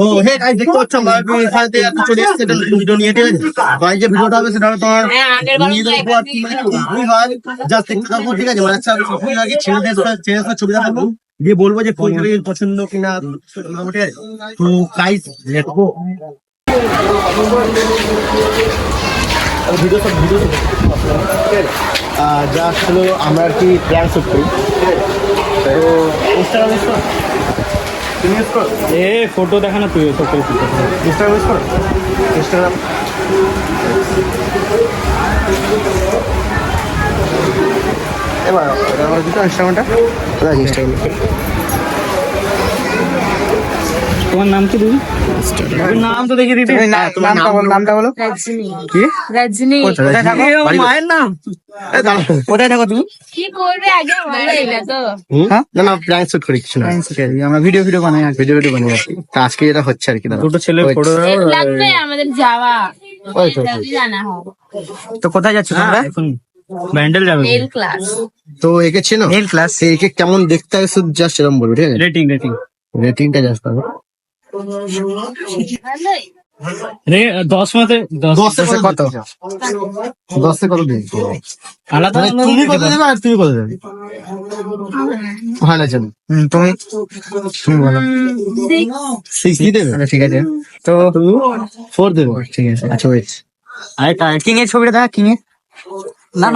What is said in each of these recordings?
ও hey guys দেখতে পাচ্ছ আমরা এখানে থেকে চলে এসেছে একটা ভিডিও নিয়ে, ঠিক আছে? গাইস যে ভিডিওটা হবে সেটা তোমার নিজেদের উপর মানে খুবই হয় জাস্ট দেখতে থাকবো, ঠিক আছে? মানে আচ্ছা ছবি লাগে ছেলেদের ছবি দেখাবো দিয়ে বলবো যে কোন ছবি পছন্দ কিনা, ঠিক আছে? তো guys let's go. Video just হলো আমরা আর কি প্ল্যান শুট করি, তো ইনস্টাগ্রাম ইউজ করো, তুমি ইউজ করো? এ ফটো দেখা না তুই সব কিছু ইনস্টাগ্রাম ইউজ করো? ইনস্টাগ্রাম এবার আমার দিতে ইনস্টাগ্রামটা ইনস্টাগ্রাম তোমার নাম কি তুমি? নাম তো দেখে দিতে নামটা বলো। কি রজনী। কোথায় থাকো? মায়ের নাম কোথায় থাকো তুমি? কি করবে আগে বলো এটা তো। না না প্ল্যান শুট করি কিছু না, আমরা ভিডিও বানাই ভিডিও বানিয়ে আর কি। তা আজকে যেটা হচ্ছে আর কি দাদা, দুটো ছেলে ফটো লাগবে আমাদের যাওয়া। ওই তো, জলদি জানা হবে। তো কোথায় যাচ্ছ তোমরা এখন? ব্যান্ডেল যাবে মেল ক্লাস। তো একে চেনো? মেল ক্লাস একে কেমন দেখতে হয় শুধু জাস্ট এরকম বলবো, ঠিক আছে? রেটিং রেটিংটা জাস্ট পাবো ভালোই। 10 মতে 10 কত? 10 কত দিন? আলাদা মানে তুমি কত দেবে আর তুমি কত দেবে? ভালো আছে তুমি বলো। 6 দেবে? আচ্ছা ঠিক আছে। তো তুমি 4 দেবে? ঠিক আছে, আচ্ছা ওয়েট। আরেকটা কিং এর ছবিটা দেখা, কিং এর না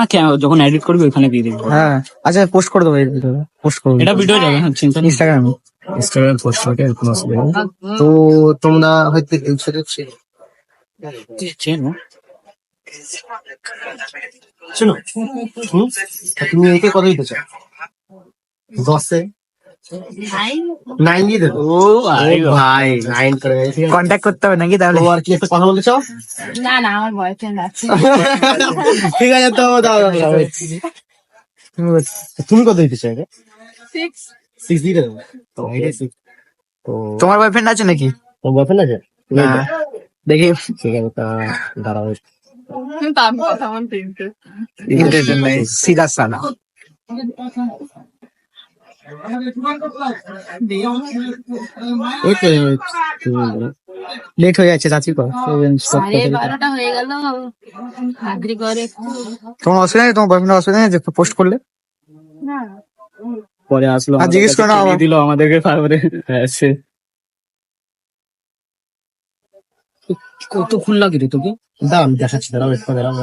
যখন এডিট করবি ওখানে দিয়ে দিবি। হ্যাঁ আচ্ছা পোস্ট করে দেবো, পোস্ট করবো এটা ভিডিও যাবে, হ্যাঁ চিন্তা নেই। ইনস্টাগ্রামে। ইনস্টাগ্রাম পোস্ট করে কোনো অসুবিধা নেই। তো তোমরা হয়তো ইনস্টাগ্রাম চেনো শোনো, তুমি একে কত দিতে চাও? 10-এ 9 দিয়ে দেবো। ও ভাই 9 করে গেছে। কন্ট্যাক্ট করতে হবে নাকি তাহলে? তো আর কি একটা কথা বলতে চাও? না না আমার বয়ফ্রেন্ড আছে। ঠিক আছে তো দাও। তুমি কত দিতে চাও? 6 দিয়ে দেবো। তো এটাই 6। তো তোমার বয়ফ্রেন্ড আছে নাকি? তোমার বয়ফ্রেন্ড আছে? না। দেখি ঠিক আছে, তা দাঁড়াও। তার কথা বলতে ইন্টারনেট নাই, সিধা সালা। লেট হয়ে যাচ্ছে চাচি কর। 12:30 হয়ে গেল। আগ্রি করে একটু। তোমার অসুবিধা নেই? তোমার বয়ফ্রেন্ড অসুবিধা নেই যে পোস্ট করলে? না পরে আসলো আর জিজ্ঞেস করো না আবার। দিল আমাদেরকে তারপরে আসছে। কত ফুল লাগে রে তোকে? দাঁড়াও আমি দেখাচ্ছি, দাঁড়াও একটু দাঁড়াও।